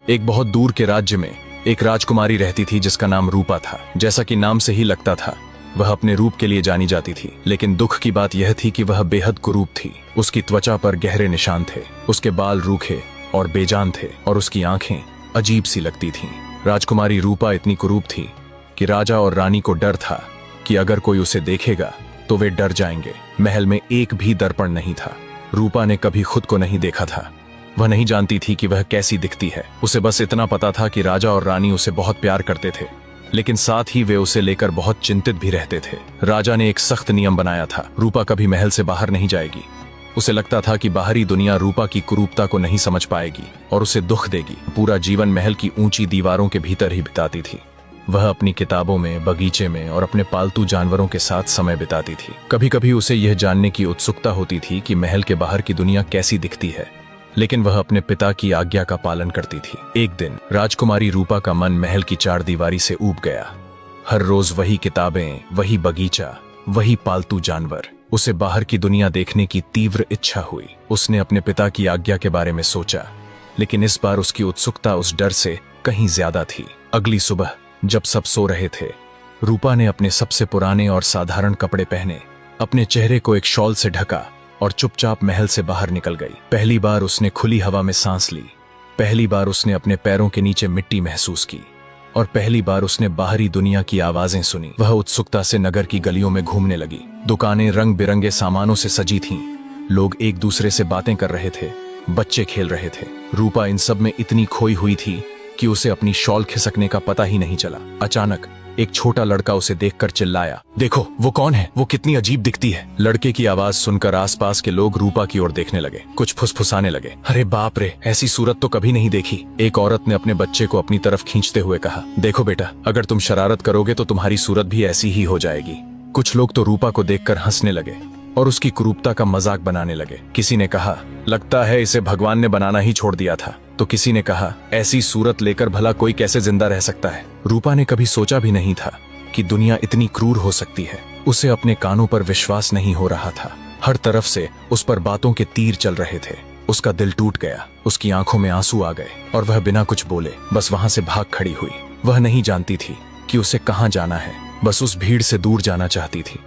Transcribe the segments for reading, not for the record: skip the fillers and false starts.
एक बहुत दूर के राज्य में एक राजकुमारी रहती थी जिसका नाम रूपा था। जैसा कि नाम से ही लगता था, वह अपने रूप के लिए जानी जाती थी। लेकिन दुख की बात यह थी कि वह बेहद कुरूप थी। उसकी त्वचा पर गहरे निशान थे, उसके बाल रूखे और बेजान थे और उसकी आंखें अजीब सी लगती थीं। राजकुमारी रूपा इतनी कुरूप थी कि राजा और रानी को डर था कि अगर कोई उसे देखेगा तो वे डर जाएंगे। महल में एक भी दर्पण नहीं था। रूपा ने कभी खुद को नहीं देखा था। वह नहीं जानती थी कि वह कैसी दिखती है। उसे बस इतना पता था कि राजा और रानी उसे बहुत प्यार करते थे, लेकिन साथ ही वे उसे लेकर बहुत चिंतित भी रहते थे। राजा ने एक सख्त नियम बनाया था, रूपा कभी महल से बाहर नहीं जाएगी। उसे लगता था कि बाहरी दुनिया रूपा की कुरूपता को नहीं समझ पाएगी और उसे दुख देगी। पूरा जीवन महल की ऊंची दीवारों के भीतर ही बिताती थी। वह अपनी किताबों में, बगीचे में और अपने पालतू जानवरों के साथ समय बिताती थी। कभी कभी उसे यह जानने की उत्सुकता होती थी कि महल के बाहर की दुनिया कैसी दिखती है, लेकिन वह अपने पिता की आज्ञा का पालन करती थी। एक दिन राजकुमारी रूपा का मन महल की चारदीवारी से ऊब गया। हर रोज वही किताबें, वही बगीचा, वही पालतू जानवर। उसे बाहर की दुनिया देखने की तीव्र इच्छा हुई। उसने अपने पिता की आज्ञा के बारे में सोचा, लेकिन इस बार उसकी उत्सुकता उस डर से कहीं ज्यादा थी। अगली सुबह जब सब सो रहे थे, रूपा ने अपने सबसे पुराने और साधारण कपड़े पहने, अपने चेहरे को एक शॉल से ढका और चुपचाप महल से बाहर निकल गई। पहली बार उसने खुली हवा में सांस ली, पहली बार उसने अपने पैरों के नीचे मिट्टी महसूस की और पहली बार उसने बाहरी दुनिया की आवाजें सुनी। वह उत्सुकता से नगर की गलियों में घूमने लगी। दुकानें रंग बिरंगे सामानों से सजी थीं। लोग एक दूसरे से बातें कर रहे थे, बच्चे खेल रहे थे। रूपा इन सब में इतनी खोई हुई थी कि उसे अपनी शॉल खिसकने का पता ही नहीं चला। अचानक एक छोटा लड़का उसे देखकर चिल्लाया, देखो वो कौन है, वो कितनी अजीब दिखती है। लड़के की आवाज सुनकर आसपास के लोग रूपा की ओर देखने लगे। कुछ फुसफुसाने लगे, अरे बाप रे, ऐसी सूरत तो कभी नहीं देखी। एक औरत ने अपने बच्चे को अपनी तरफ खींचते हुए कहा, देखो बेटा, अगर तुम शरारत करोगे तो तुम्हारी सूरत भी ऐसी ही हो जाएगी। कुछ लोग तो रूपा को देखकर हंसने लगे और उसकी कुरूपता का मजाक बनाने लगे। किसी ने कहा, लगता है इसे भगवान ने बनाना ही छोड़ दिया था। तो किसी ने कहा, ऐसी सूरत लेकर भला कोई कैसे जिंदा रह सकता है। रूपा ने कभी सोचा भी नहीं था कि दुनिया इतनी क्रूर हो सकती है। उसे अपने कानों पर विश्वास नहीं हो रहा था। हर तरफ से उस पर बातों के तीर चल रहे थे। उसका दिल टूट गया, उसकी आंखों में आंसू आ गए और वह बिना कुछ बोले बस वहां से भाग खड़ी हुई। वह नहीं जानती थी कि उसे कहां जाना है, बस उस भीड़ से दूर जाना चाहती थी,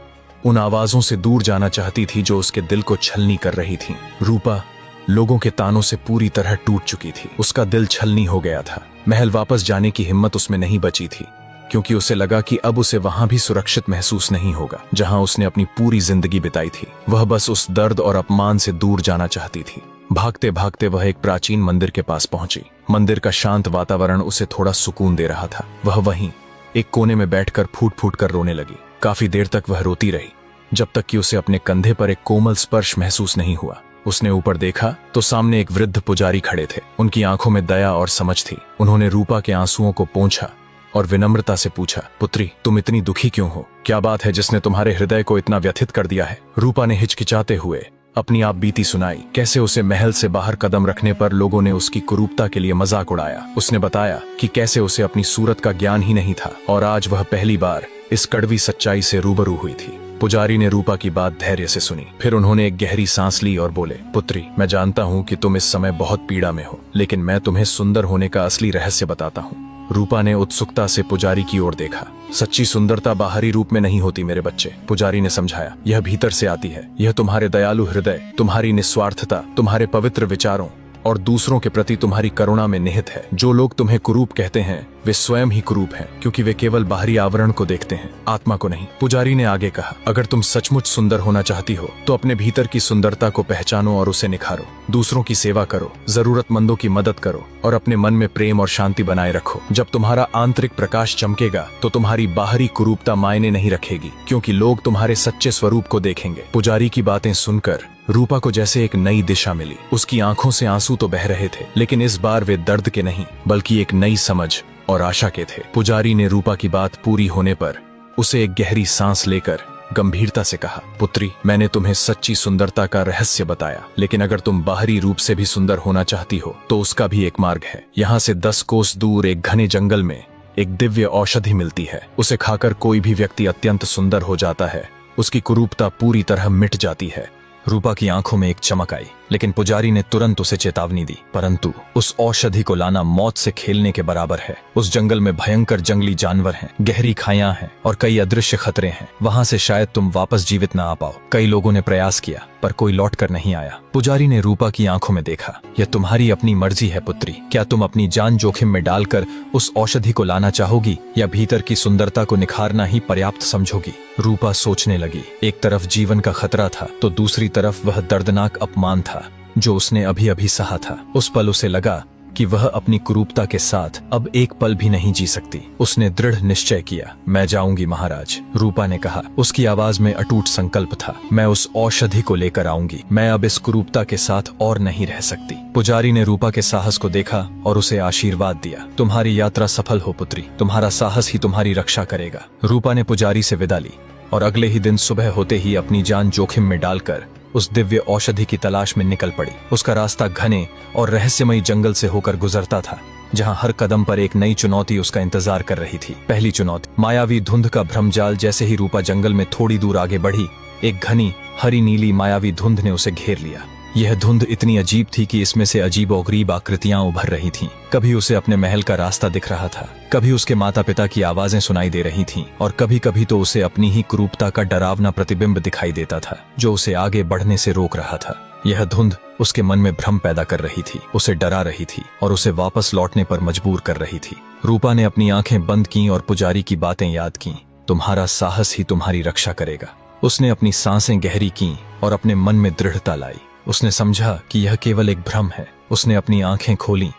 उन आवाजों से दूर जाना चाहती थी जो उसके दिल को छलनी कर रही थी। रूपा लोगों के तानों से पूरी तरह टूट चुकी थी। उसका दिल छलनी हो गया था। महल वापस जाने की हिम्मत उसमें नहीं बची थी, क्योंकि उसे लगा कि अब उसे वहां भी सुरक्षित महसूस नहीं होगा जहां उसने अपनी पूरी जिंदगी बिताई थी। वह बस उस दर्द और अपमान से दूर जाना चाहती थी। भागते भागते वह एक प्राचीन मंदिर के पास पहुंची। मंदिर का शांत वातावरण उसे थोड़ा सुकून दे रहा था। वह वहीं एक कोने में बैठकर फूट फूट कर रोने लगी। काफी देर तक वह रोती रही, जब तक कि उसे अपने कंधे पर एक कोमल स्पर्श महसूस नहीं हुआ। उसने ऊपर देखा तो सामने एक वृद्ध पुजारी खड़े थे। उनकी आंखों में दया और समझ थी। उन्होंने रूपा के आंसुओं को पोंछा और विनम्रता से पूछा, पुत्री, तुम इतनी दुखी क्यों हो? क्या बात है जिसने तुम्हारे हृदय को इतना व्यथित कर दिया है? रूपा ने हिचकिचाते हुए अपनी आप बीती सुनाई। कैसे उसे महल से बाहर कदम रखने पर लोगों ने उसकी कुरूपता के लिए मजाक उड़ाया। उसने बताया कि कैसे उसे अपनी सूरत का ज्ञान ही नहीं था और आज वह पहली बार इस कड़वी सच्चाई से रूबरू हुई थी। पुजारी ने रूपा की बात धैर्य से सुनी। फिर उन्होंने एक गहरी सांस ली और बोले, पुत्री, मैं जानता हूँ कि तुम इस समय बहुत पीड़ा में हो, लेकिन मैं तुम्हें सुंदर होने का असली रहस्य बताता हूँ। रूपा ने उत्सुकता से पुजारी की ओर देखा। सच्ची सुंदरता बाहरी रूप में नहीं होती मेरे बच्चे, पुजारी ने समझाया। यह भीतर से आती है। यह तुम्हारे दयालु हृदय, तुम्हारी निस्वार्थता, तुम्हारे पवित्र विचारों और दूसरों के प्रति तुम्हारी करुणा में निहित है। जो लोग तुम्हें कुरूप कहते हैं वे स्वयं ही कुरूप हैं, क्योंकि वे केवल बाहरी आवरण को देखते हैं, आत्मा को नहीं। पुजारी ने आगे कहा, अगर तुम सचमुच सुंदर होना चाहती हो तो अपने भीतर की सुंदरता को पहचानो और उसे निखारो। दूसरों की सेवा करो, जरूरतमंदों की मदद करो और अपने मन में प्रेम और शांति बनाए रखो। जब तुम्हारा आंतरिक प्रकाश चमकेगा तो तुम्हारी बाहरी कुरूपता मायने नहीं रखेगी, क्योंकि लोग तुम्हारे सच्चे स्वरूप को देखेंगे। पुजारी की बातें सुनकर रूपा को जैसे एक नई दिशा मिली। उसकी आंखों से आंसू तो बह रहे थे, लेकिन इस बार वे दर्द के नहीं बल्कि एक नई समझ और आशा के थे। पुजारी ने रूपा की बात पूरी होने पर उसे एक गहरी सांस लेकर गंभीरता से कहा, पुत्री, मैंने तुम्हें सच्ची सुंदरता का रहस्य बताया, लेकिन अगर तुम बाहरी रूप से भी सुंदर होना चाहती हो तो उसका भी एक मार्ग है। यहाँ से 10 कोस दूर एक घने जंगल में एक दिव्य औषधि मिलती है। उसे खाकर कोई भी व्यक्ति अत्यंत सुंदर हो जाता है। उसकी कुरूपता पूरी तरह मिट जाती है रूपा की आंखों में एक चमक आई, लेकिन पुजारी ने तुरंत उसे चेतावनी दी, परंतु उस औषधि को लाना मौत से खेलने के बराबर है। उस जंगल में भयंकर जंगली जानवर हैं, गहरी खाइयां हैं और कई अदृश्य खतरे हैं। वहां से शायद तुम वापस जीवित न आ पाओ। कई लोगों ने प्रयास किया पर कोई लौट कर नहीं आया। पुजारी ने रूपा की आंखों में देखा। यह तुम्हारी अपनी मर्जी है पुत्री। क्या तुम अपनी जान जोखिम में डालकर उस औषधि को लाना चाहोगी या भीतर की सुंदरता को निखारना ही पर्याप्त समझोगी? रूपा सोचने लगी। एक तरफ जीवन का खतरा था तो दूसरी तरफ वह दर्दनाक अपमान था जो उसने अभी अभी सहा था। उस पल उसे लगा कि वह अपनी कुरूपता के साथ अब एक पल भी नहीं जी सकती। उसने दृढ़ निश्चय किया, मैं जाऊंगी महाराज। रूपा ने कहा। उसकी आवाज में अटूट संकल्प था, मैं उस औषधि को लेकर आऊंगी। मैं अब इस कुरूपता के साथ और नहीं रह सकती। पुजारी ने रूपा के साहस को देखा और उसे आशीर्वाद दिया। तुम्हारी यात्रा सफल हो पुत्री, तुम्हारा साहस ही तुम्हारी रक्षा करेगा। रूपा ने पुजारी से विदा ली और अगले ही दिन सुबह होते ही अपनी जान जोखिम में डालकर उस दिव्य औषधि की तलाश में निकल पड़ी। उसका रास्ता घने और रहस्यमयी जंगल से होकर गुजरता था, जहां हर कदम पर एक नई चुनौती उसका इंतजार कर रही थी। पहली चुनौती मायावी धुंध का भ्रमजाल। जैसे ही रूपा जंगल में थोड़ी दूर आगे बढ़ी, एक घनी हरी नीली मायावी धुंध ने उसे घेर लिया। यह धुंध इतनी अजीब थी कि इसमें से अजीबोगरीब आकृतियां उभर रही थीं। कभी उसे अपने महल का रास्ता दिख रहा था, कभी उसके माता पिता की आवाजें सुनाई दे रही थीं और कभी कभी तो उसे अपनी ही क्रूरता का डरावना प्रतिबिंब दिखाई देता था जो उसे आगे बढ़ने से रोक रहा था। यह धुंध उसके मन में भ्रम पैदा कर रही थी, उसे डरा रही थी और उसे वापस लौटने पर मजबूर कर रही थी। रूपा ने अपनी आंखें बंद की और पुजारी की बातें याद की। तुम्हारा साहस ही तुम्हारी रक्षा करेगा। उसने अपनी सांसें गहरी की और अपने मन में दृढ़ता लाई। उसने समझा कि यह केवल एक भ्रम है। उसने अपनी आंखें खोलीं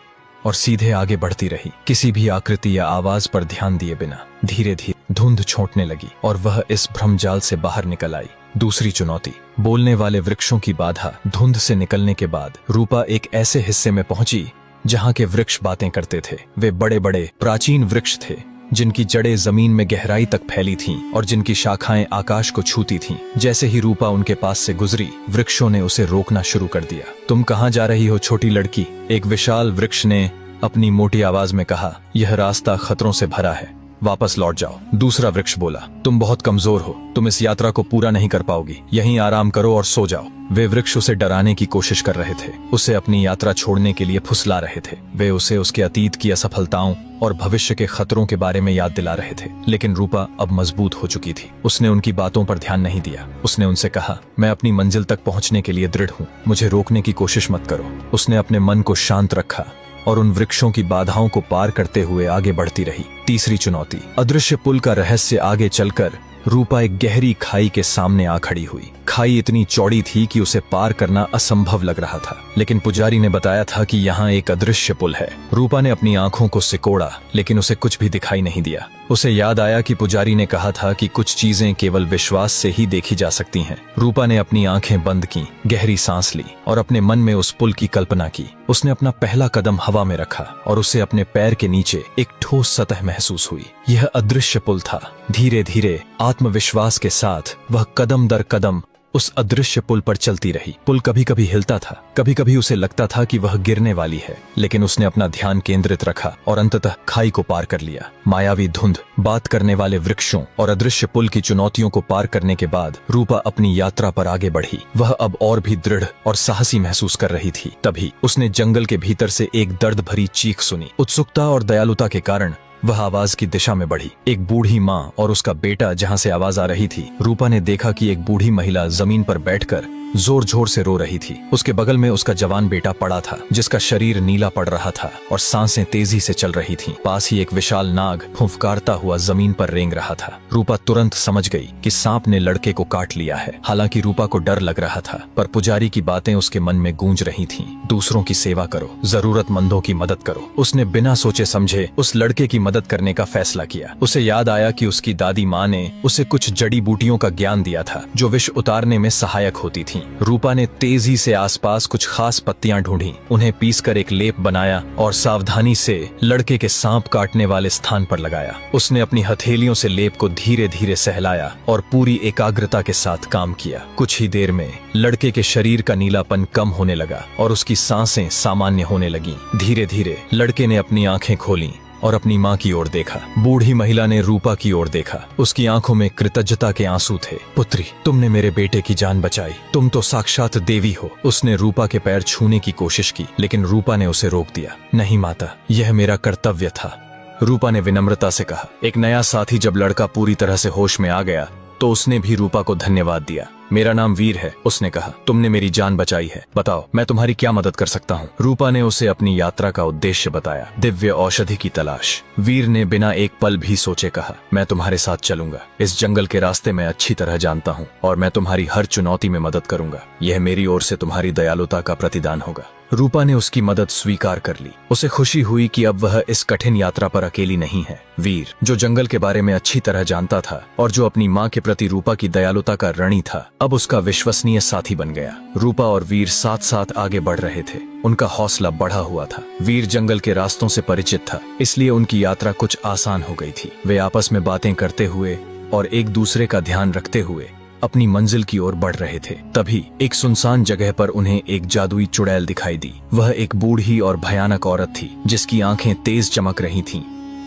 और सीधे आगे बढ़ती रही, किसी भी आकृति या आवाज पर ध्यान दिए बिना। धीरे धीरे धुंध छोटने लगी और वह इस भ्रमजाल से बाहर निकल आई। दूसरी चुनौती बोलने वाले वृक्षों की बाधा। धुंध से निकलने के बाद रूपा एक ऐसे हिस्से में पहुंची जहां के वृक्ष बातें करते थे। वे बड़े बड़े प्राचीन वृक्ष थे जिनकी जड़ें जमीन में गहराई तक फैली थीं और जिनकी शाखाएं आकाश को छूती थीं। जैसे ही रूपा उनके पास से गुजरी, वृक्षों ने उसे रोकना शुरू कर दिया। तुम कहाँ जा रही हो छोटी लड़की? एक विशाल वृक्ष ने अपनी मोटी आवाज में कहा। यह रास्ता खतरों से भरा है, वापस लौट जाओ। दूसरा वृक्ष बोला, तुम बहुत कमजोर हो, तुम इस यात्रा को पूरा नहीं कर पाओगी, यहीं आराम करो और सो जाओ। वे वृक्ष उसे डराने की कोशिश कर रहे थे, उसे अपनी यात्रा छोड़ने के लिए फुसला रहे थे। वे उसे उसके अतीत की असफलताओं और भविष्य के खतरों के बारे में याद दिला रहे थे। लेकिन रूपा अब मजबूत हो चुकी थी। उसने उनकी बातों पर ध्यान नहीं दिया। उसने उनसे कहा, मैं अपनी मंजिल तक पहुंचने के लिए दृढ़ हूँ, मुझे रोकने की कोशिश मत करो। उसने अपने मन को शांत रखा और उन वृक्षों की बाधाओं को पार करते हुए आगे बढ़ती रही। तीसरी चुनौती अदृश्य पुल का रहस्य। आगे चलकर रूपा एक गहरी खाई के सामने आ खड़ी हुई। खाई इतनी चौड़ी थी कि उसे पार करना असंभव लग रहा था, लेकिन पुजारी ने बताया था कि यहाँ एक अदृश्य पुल है। रूपा ने अपनी आंखों को सिकोड़ा, लेकिन उसे कुछ भी दिखाई नहीं दिया। उसे याद आया कि पुजारी ने कहा था कि कुछ चीजें केवल विश्वास से ही देखी जा सकती हैं। रूपा ने अपनी आंखें बंद की, गहरी सांस ली और अपने मन में उस पुल की कल्पना की। उसने अपना पहला कदम हवा में रखा और उसे अपने पैर के नीचे एक ठोस सतह महसूस हुई। यह अदृश्य पुल था। धीरे धीरे आत्मविश्वास के साथ वह कदम दर कदम उस अदृश्य पुल पर चलती रही। पुल कभी कभी हिलता था, कभी कभी उसे लगता था कि वह गिरने वाली है, लेकिन उसने अपना ध्यान केंद्रित रखा और अंततः खाई को पार कर लिया। मायावी धुंध, बात करने वाले वृक्षों और अदृश्य पुल की चुनौतियों को पार करने के बाद रूपा अपनी यात्रा पर आगे बढ़ी। वह अब और भी दृढ़ और साहसी महसूस कर रही थी। तभी उसने जंगल के भीतर से एक दर्द भरी चीख सुनी। उत्सुकता और दयालुता के कारण वह आवाज की दिशा में बढ़ी। एक बूढ़ी माँ और उसका बेटा जहाँ से आवाज आ रही थी। रूपा ने देखा कि एक बूढ़ी महिला जमीन पर बैठकर जोर जोर से रो रही थी। उसके बगल में उसका जवान बेटा पड़ा था, जिसका शरीर नीला पड़ रहा था और सांसें तेजी से चल रही थीं। पास ही एक विशाल नाग फुफकारता हुआ जमीन पर रेंग रहा था। रूपा तुरंत समझ गई कि सांप ने लड़के को काट लिया है। हालांकि रूपा को डर लग रहा था, पर पुजारी की बातें उसके मन में गूंज रही थीं। दूसरों की सेवा करो, जरूरतमंदों की मदद करो। उसने बिना सोचे समझे उस लड़के की मदद करने का फैसला किया। उसे याद आया कि उसकी दादी माँ ने उसे कुछ जड़ी बूटियों का ज्ञान दिया था जो विष उतारने में सहायक होती थीं। रूपा ने तेजी से आसपास कुछ खास पत्तियां ढूंढी, उन्हें पीसकर एक लेप बनाया और सावधानी से लड़के के सांप काटने वाले स्थान पर लगाया। उसने अपनी हथेलियों से लेप को धीरे धीरे सहलाया और पूरी एकाग्रता के साथ काम किया। कुछ ही देर में लड़के के शरीर का नीलापन कम होने लगा और उसकी सांसें सामान्य होने लगीं। धीरे धीरे लड़के ने अपनी आंखें खोलीं और अपनी माँ की ओर देखा। बूढ़ी महिला ने रूपा की ओर देखा। उसकी आंखों में कृतज्ञता के आंसू थे। पुत्री, तुमने मेरे बेटे की जान बचाई। तुम तो साक्षात देवी हो। उसने रूपा के पैर छूने की कोशिश की, लेकिन रूपा ने उसे रोक दिया। नहीं माता, यह मेरा कर्तव्य था, रूपा ने विनम्रता से कहा। एक नया साथी जब लड़का पूरी तरह से होश में आ गया तो उसने भी रूपा को धन्यवाद दिया। मेरा नाम वीर है, उसने कहा। तुमने मेरी जान बचाई है, बताओ मैं तुम्हारी क्या मदद कर सकता हूँ। रूपा ने उसे अपनी यात्रा का उद्देश्य बताया। दिव्य औषधि की तलाश। वीर ने बिना एक पल भी सोचे कहा, मैं तुम्हारे साथ चलूंगा। इस जंगल के रास्ते मैं अच्छी तरह जानता हूँ और मैं तुम्हारी हर चुनौती में मदद करूंगा। यह मेरी ओर से तुम्हारी दयालुता का प्रतिदान होगा। रूपा ने उसकी मदद स्वीकार कर ली। उसे खुशी हुई कि अब वह इस कठिन यात्रा पर अकेली नहीं है। वीर, जो जंगल के बारे में अच्छी तरह जानता था और जो अपनी माँ के प्रति रूपा की दयालुता का ऋणी था, अब उसका विश्वसनीय साथी बन गया। रूपा और वीर साथ साथ आगे बढ़ रहे थे। उनका हौसला बढ़ा हुआ था। वीर जंगल के रास्तों से परिचित था, इसलिए उनकी यात्रा कुछ आसान हो गई थी। वे आपस में बातें करते हुए और एक दूसरे का ध्यान रखते हुए अपनी मंजिल की ओर बढ़ रहे थे। तभी एक सुनसान जगह पर उन्हें एक जादुई चुड़ैल दिखाई दी। वह एक बूढ़ी और भयानक औरत थी, जिसकी आंखें तेज चमक रही थीं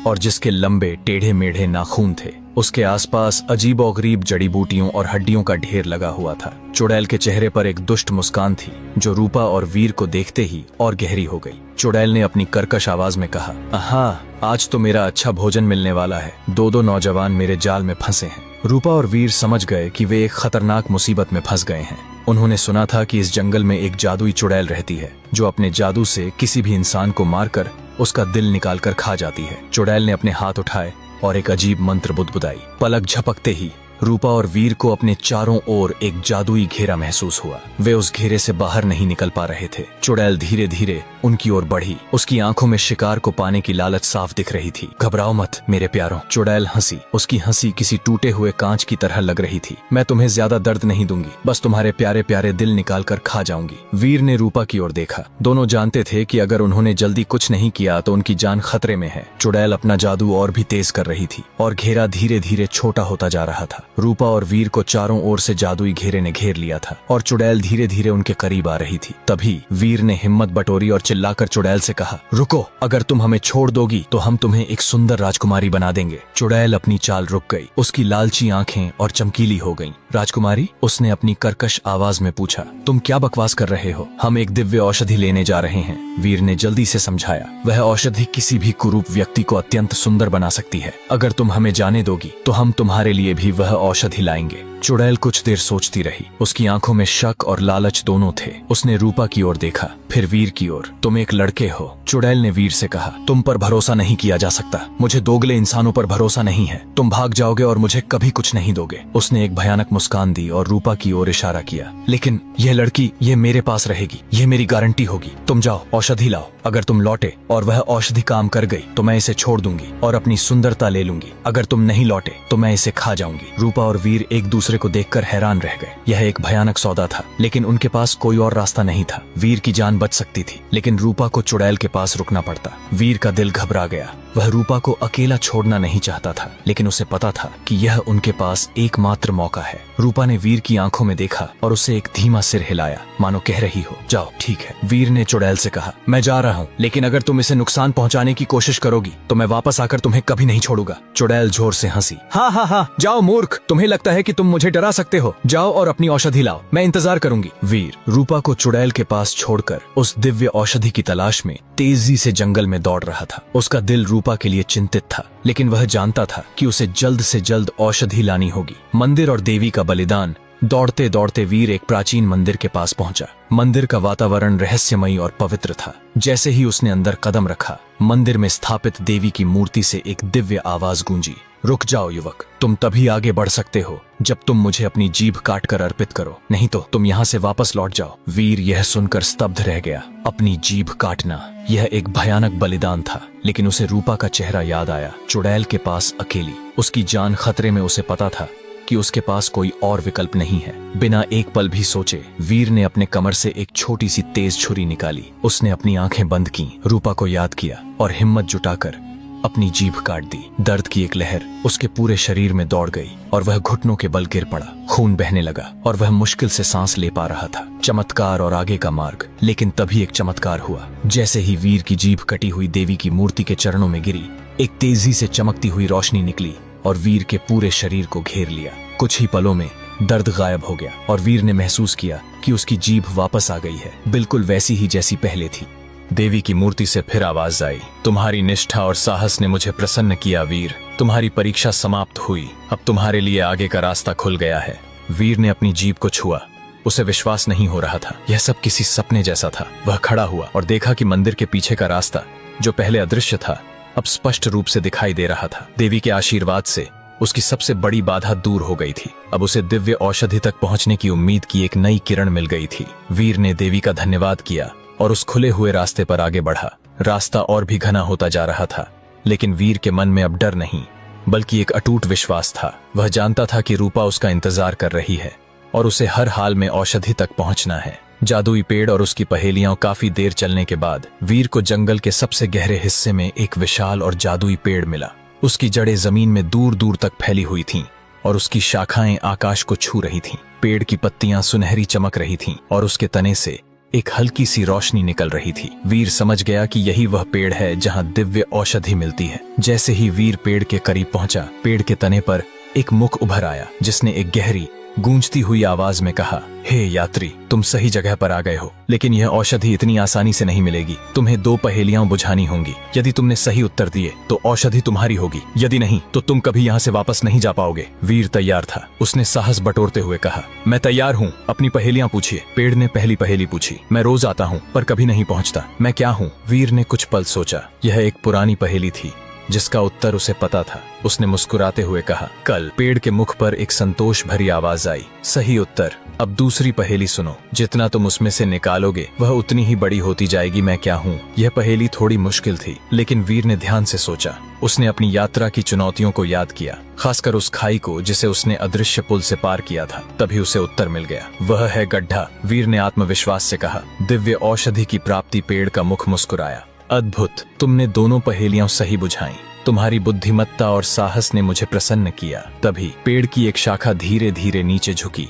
और जिसके लंबे टेढ़े मेढ़े नाखून थे। उसके आसपास अजीबोगरीब जड़ी बूटियों और हड्डियों का ढेर लगा हुआ था। चुड़ैल के चेहरे पर एक दुष्ट मुस्कान थी, जो रूपा और वीर को देखते ही और गहरी हो गई। चुड़ैल ने अपनी कर्कश आवाज में कहा, हाँ, आज तो मेरा अच्छा भोजन मिलने वाला है। दो नौजवान मेरे जाल में फंसे हैं। रूपा और वीर समझ गए कि वे एक खतरनाक मुसीबत में फंस गए हैं। उन्होंने सुना था कि इस जंगल में एक जादुई चुड़ैल रहती है, जो अपने जादू से किसी भी इंसान को मारकर उसका दिल निकालकर खा जाती है। चुड़ैल ने अपने हाथ उठाए और एक अजीब मंत्र बुदबुदाई। पलक झपकते ही रूपा और वीर को अपने चारों ओर एक जादुई घेरा महसूस हुआ। वे उस घेरे से बाहर नहीं निकल पा रहे थे। चुड़ैल धीरे धीरे उनकी ओर बढ़ी। उसकी आंखों में शिकार को पाने की लालच साफ दिख रही थी। घबराओ मत मेरे प्यारों, चुड़ैल हंसी। उसकी हंसी किसी टूटे हुए कांच की तरह लग रही थी। मैं तुम्हें ज्यादा दर्द नहीं दूंगी, बस तुम्हारे प्यारे प्यारे दिल निकाल कर खा जाऊंगी। वीर ने रूपा की ओर देखा। दोनों जानते थे कि अगर उन्होंने जल्दी कुछ नहीं किया तो उनकी जान खतरे में है। चुड़ैल अपना जादू और भी तेज कर रही थी और घेरा धीरे धीरे छोटा होता जा रहा था। रूपा और वीर को चारों ओर से जादुई घेरे ने घेर लिया था और चुड़ैल धीरे धीरे उनके करीब आ रही थी। तभी वीर ने हिम्मत बटोरी और चिल्लाकर चुड़ैल से कहा, रुको, अगर तुम हमें छोड़ दोगी तो हम तुम्हें एक सुंदर राजकुमारी बना देंगे। चुड़ैल अपनी चाल रुक गई। उसकी लालची आंखें और चमकीली हो गईं। राजकुमारी, उसने अपनी कर्कश आवाज में पूछा, तुम क्या बकवास कर रहे हो? हम एक दिव्य औषधि लेने जा रहे हैं। वीर ने जल्दी से समझाया, वह औषधि किसी भी कुरूप व्यक्ति को अत्यंत सुंदर बना सकती है। अगर तुम हमें जाने दोगी तो हम तुम्हारे लिए भी वह औषधि लाएंगे। चुड़ैल कुछ देर सोचती रही। उसकी आंखों में शक और लालच दोनों थे। उसने रूपा की ओर देखा, फिर वीर की ओर। तुम एक लड़के हो, चुड़ैल ने वीर से कहा। तुम पर भरोसा नहीं किया जा सकता। मुझे दोगले इंसानों पर भरोसा नहीं है। तुम भाग जाओगे और मुझे कभी कुछ नहीं दोगे। उसने एक भयानक मुस्कान दी और रूपा की ओर इशारा किया। लेकिन यह लड़की, ये मेरे पास रहेगी, ये मेरी गारंटी होगी। तुम जाओ, औषधि लाओ। अगर तुम लौटे और वह औषधि काम कर गई तो मैं इसे छोड़ दूंगी और अपनी सुंदरता ले लूंगी। अगर तुम नहीं लौटे तो मैं इसे खा जाऊंगी। रूपा और वीर एक दूसरे को देखकर हैरान रह गए। यह एक भयानक सौदा था, लेकिन उनके पास कोई और रास्ता नहीं था। वीर की जान बच सकती थी, लेकिन रूपा को चुड़ैल के पास रुकना पड़ता। वीर का दिल घबरा गया। वह रूपा को अकेला छोड़ना नहीं चाहता था, लेकिन उसे पता था कि यह उनके पास एकमात्र मौका है। रूपा ने वीर की आंखों में देखा और उसे एक धीमा सिर हिलाया, मानो कह रही हो, जाओ, ठीक है। वीर ने चुड़ैल से कहा, मैं जा रहा हूँ, लेकिन अगर तुम इसे नुकसान पहुँचाने की कोशिश करोगी तो मैं वापस आकर तुम्हें कभी नहीं छोड़ूंगा। चुड़ैल जोर से हंसी। हाँ हाँ हाँ, जाओ मूर्ख, तुम्हें लगता है कि तुम मुझे डरा सकते हो। जाओ और अपनी औषधि लाओ, मैं इंतजार करूंगी। वीर रूपा को चुड़ैल के पास छोड़कर उस दिव्य औषधि की तलाश में तेजी से जंगल में दौड़ रहा था। उसका दिल रूपा के लिए चिंतित था, लेकिन वह जानता था कि उसे जल्द से जल्द औषधि लानी होगी। मंदिर और देवी का बलिदान। दौड़ते दौड़ते वीर एक प्राचीन मंदिर के पास पहुंचा। मंदिर का वातावरण रहस्यमयी और पवित्र था। जैसे ही उसने अंदर कदम रखा, मंदिर में स्थापित देवी की मूर्ति से एक दिव्य आवाज गूंजी, रुक जाओ युवक, तुम तभी आगे बढ़ सकते हो जब तुम मुझे अपनी जीभ काट कर अर्पित करो, नहीं तो तुम यहाँ से वापस लौट जाओ। वीर यह सुनकर स्तब्ध रह गया। अपनी जीभ काटना, यह एक भयानक बलिदान था, लेकिन उसे रूपा का चेहरा याद आया। चुड़ैल के पास अकेली, उसकी जान खतरे में। उसे पता था कि उसके पास कोई और विकल्प नहीं है। बिना एक पल भी सोचे वीर ने अपने कमर से एक छोटी सी तेज छुरी निकाली। उसने अपनी आंखें बंद की, रूपा को याद किया और हिम्मत जुटाकर अपनी जीभ काट दी। दर्द की एक लहर उसके पूरे शरीर में दौड़ गई और वह घुटनों के बल गिर पड़ा। खून बहने लगा और वह मुश्किल से सांस ले पा रहा था। चमत्कार और आगे का मार्ग। लेकिन तभी एक चमत्कार हुआ। जैसे ही वीर की जीभ कटी हुई देवी की मूर्ति के चरणों में गिरी, एक तेजी से चमकती हुई रोशनी निकली और वीर के पूरे शरीर को घेर लिया। कुछ ही पलों में दर्द गायब हो गया और वीर ने महसूस किया कि उसकी जीभ वापस आ गई है, बिल्कुल वैसी ही जैसी पहले थी। देवी की मूर्ति से फिर आवाज आई, तुम्हारी निष्ठा और साहस ने मुझे प्रसन्न किया वीर। तुम्हारी परीक्षा समाप्त हुई, अब तुम्हारे लिए आगे का रास्ता खुल गया है। वीर ने अपनी जीभ को छुआ। उसे विश्वास नहीं हो रहा था, यह सब किसी सपने जैसा था। वह खड़ा हुआ और देखा कि मंदिर के पीछे का रास्ता, जो पहले अदृश्य था, अब स्पष्ट रूप से दिखाई दे रहा था। देवी के आशीर्वाद से उसकी सबसे बड़ी बाधा दूर हो गई थी। अब उसे दिव्य औषधि तक पहुंचने की उम्मीद की एक नई किरण मिल गई थी। वीर ने देवी का धन्यवाद किया और उस खुले हुए रास्ते पर आगे बढ़ा। रास्ता और भी घना होता जा रहा था, लेकिन वीर के मन में अब डर नहीं, बल्कि एक अटूट विश्वास था। वह जानता था कि रूपा उसका इंतजार कर रही है और उसे हर हाल में औषधि तक पहुंचना है। जादुई पेड़ और उसकी पहेलियां। काफी देर चलने के बाद वीर को जंगल के सबसे गहरे हिस्से में एक विशाल और जादुई पेड़ मिला। उसकी जड़ें जमीन में दूर दूर तक फैली हुई थीं और उसकी शाखाएं आकाश को छू रही थीं। पेड़ की पत्तियां सुनहरी चमक रही थीं और उसके तने से एक हल्की सी रोशनी निकल रही थी। वीर समझ गया कि यही वह पेड़ है जहां दिव्य औषधि मिलती है। जैसे ही वीर पेड़ के करीब पहुंचा, पेड़ के तने पर एक मुख उभर आया, जिसने एक गहरी गूंजती हुई आवाज में कहा, हे यात्री, तुम सही जगह पर आ गए हो, लेकिन यह औषधि इतनी आसानी से नहीं मिलेगी। तुम्हें 2 पहेलियां बुझानी होंगी। यदि तुमने सही उत्तर दिए तो औषधि तुम्हारी होगी, यदि नहीं तो तुम कभी यहाँ से वापस नहीं जा पाओगे। वीर तैयार था। उसने साहस बटोरते हुए कहा, मैं तैयार हूँ, अपनी पहेलियां पूछिए। पेड़ ने पहली पहेली पूछी, मैं रोज आता हूँ पर कभी नहीं पहुँचता, मैं क्या हूँ? वीर ने कुछ पल सोचा। यह एक पुरानी पहेली थी जिसका उत्तर उसे पता था। उसने मुस्कुराते हुए कहा, कल। पेड़ के मुख पर एक संतोष भरी आवाज आई, सही उत्तर। अब दूसरी पहेली सुनो। जितना तुम उसमें से निकालोगे वह उतनी ही बड़ी होती जाएगी। मैं क्या हूँ? यह पहेली थोड़ी मुश्किल थी, लेकिन वीर ने ध्यान से सोचा। उसने अपनी यात्रा की चुनौतियों को याद किया, खासकर उस खाई को जिसे उसने अदृश्य पुल से पार किया था। तभी उसे उत्तर मिल गया, वह है गड्ढा। वीर ने आत्मविश्वास से कहा। दिव्य औषधि की प्राप्ति। पेड़ का मुख मुस्कुराया, अद्भुत, तुमने दोनों पहेलियां सही बुझाईं। तुम्हारी बुद्धिमत्ता और साहस ने मुझे प्रसन्न किया। तभी पेड़ की एक शाखा धीरे धीरे नीचे झुकी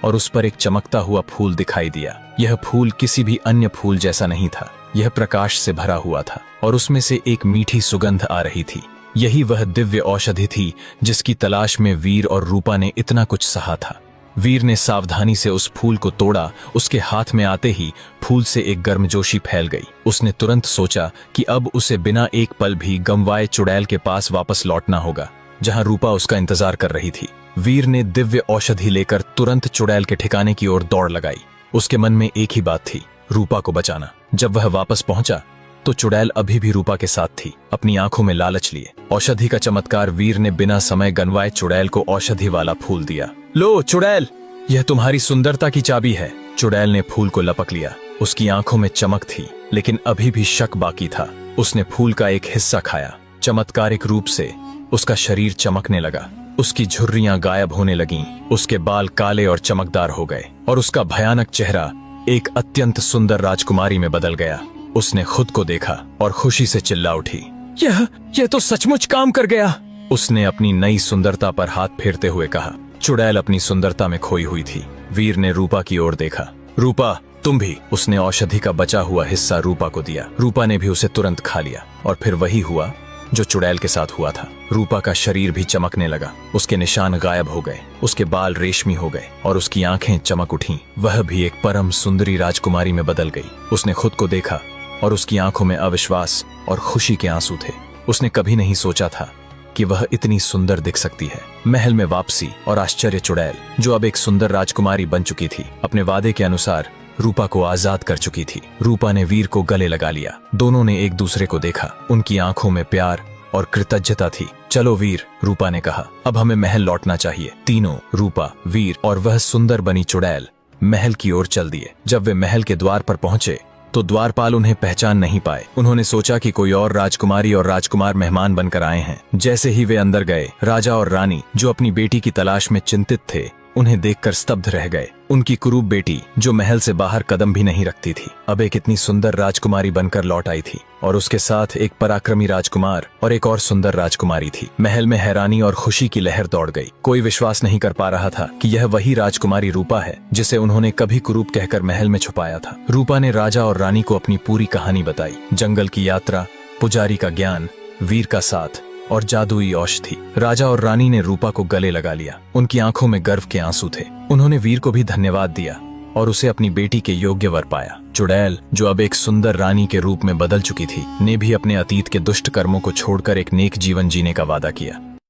और उस पर एक चमकता हुआ फूल दिखाई दिया। यह फूल किसी भी अन्य फूल जैसा नहीं था। यह प्रकाश से भरा हुआ था और उसमें से एक मीठी सुगंध आ रही थी। यही वह दिव्य औषधि थी जिसकी तलाश में वीर और रूपा ने इतना कुछ सहा था। वीर ने सावधानी से उस फूल को तोड़ा। उसके हाथ में आते ही फूल से एक गर्मजोशी फैल गई। उसने तुरंत सोचा कि अब उसे बिना एक पल भी गंवाए चुड़ैल के पास वापस लौटना होगा, जहां रूपा उसका इंतजार कर रही थी। वीर ने दिव्य औषधि लेकर तुरंत चुड़ैल के ठिकाने की ओर दौड़ लगाई। उसके मन में एक ही बात थी, रूपा को बचाना। जब वह वापस पहुंचा तो चुड़ैल अभी भी रूपा के साथ थी, अपनी आंखों में लालच लिए। औषधि का चमत्कार। वीर ने बिना समय गंवाए चुड़ैल को औषधि वाला फूल दिया। लो चुड़ैल, यह तुम्हारी सुंदरता की चाबी है। चुड़ैल ने फूल को लपक लिया। उसकी आंखों में चमक थी, लेकिन अभी भी शक बाकी था। उसने फूल का एक हिस्सा खाया। चमत्कारिक रूप से उसका शरीर चमकने लगा। उसकी झुर्रियां गायब होने लगीं। उसके बाल काले और चमकदार हो गए और उसका भयानक चेहरा एक अत्यंत सुंदर राजकुमारी में बदल गया। उसने खुद को देखा और खुशी से चिल्ला उठी, यह तो सचमुच काम कर गया। उसने अपनी नई सुंदरता पर हाथ फेरते हुए कहा। चुड़ैल अपनी सुंदरता में खोई हुई थी। वीर ने रूपा की ओर देखा। रूपा, तुम भी। उसने औषधि का बचा हुआ हिस्सा रूपा को दिया। रूपा ने भी उसे तुरंत खा लिया और फिर वही हुआ जो चुड़ैल के साथ हुआ था। रूपा का शरीर भी चमकने लगा। उसके निशान गायब हो गए। उसके बाल रेशमी हो गए और उसकी आंखें चमक उठीं। वह भी एक परम सुंदरी राजकुमारी में बदल गई। उसने खुद को देखा और उसकी आंखों में अविश्वास और खुशी के आंसू थे। उसने कभी नहीं सोचा था कि वह इतनी सुंदर दिख सकती है। महल में वापसी और आश्चर्य। चुड़ैल, जो अब एक सुंदर राजकुमारी बन चुकी थी, अपने वादे के अनुसार रूपा को आजाद कर चुकी थी। रूपा ने वीर को गले लगा लिया। दोनों ने एक दूसरे को देखा। उनकी आंखों में प्यार और कृतज्ञता थी। चलो वीर, रूपा ने कहा, अब हमें महल लौटना चाहिए। तीनों, रूपा, वीर और वह सुंदर बनी चुड़ैल, महल की ओर चल दिए। जब वे महल के द्वार पर पहुंचे तो द्वारपाल उन्हें पहचान नहीं पाए। उन्होंने सोचा कि कोई और राजकुमारी और राजकुमार मेहमान बनकर आए हैं। जैसे ही वे अंदर गए, राजा और रानी, जो अपनी बेटी की तलाश में चिंतित थे, उन्हें देखकर स्तब्ध रह गए। उनकी कुरूप बेटी, जो महल से बाहर कदम भी नहीं रखती थी, अब एक इतनी सुंदर राजकुमारी बनकर लौट आई थी और उसके साथ एक पराक्रमी राजकुमार और एक और सुंदर राजकुमारी थी। महल में हैरानी और खुशी की लहर दौड़ गई। कोई विश्वास नहीं कर पा रहा था कि यह वही राजकुमारी रूपा है जिसे उन्होंने कभी कुरूप कहकर महल में छुपाया था। रूपा ने राजा और रानी को अपनी पूरी कहानी बताई। जंगल की यात्रा, पुजारी का ज्ञान, वीर का साथ और जादुई औषधि। राजा और रानी ने रूपा को गले लगा लिया। उनकी आंखों में गर्व के आंसू थे। उन्होंने वीर को भी धन्यवाद दिया और उसे अपनी बेटी के योग्य वर पाया। चुड़ैल, जो अब एक सुंदर रानी के रूप में बदल चुकी थी, ने भी अपने अतीत के दुष्ट कर्मों को छोड़कर एक नेक जीवन जीने का वादा किया।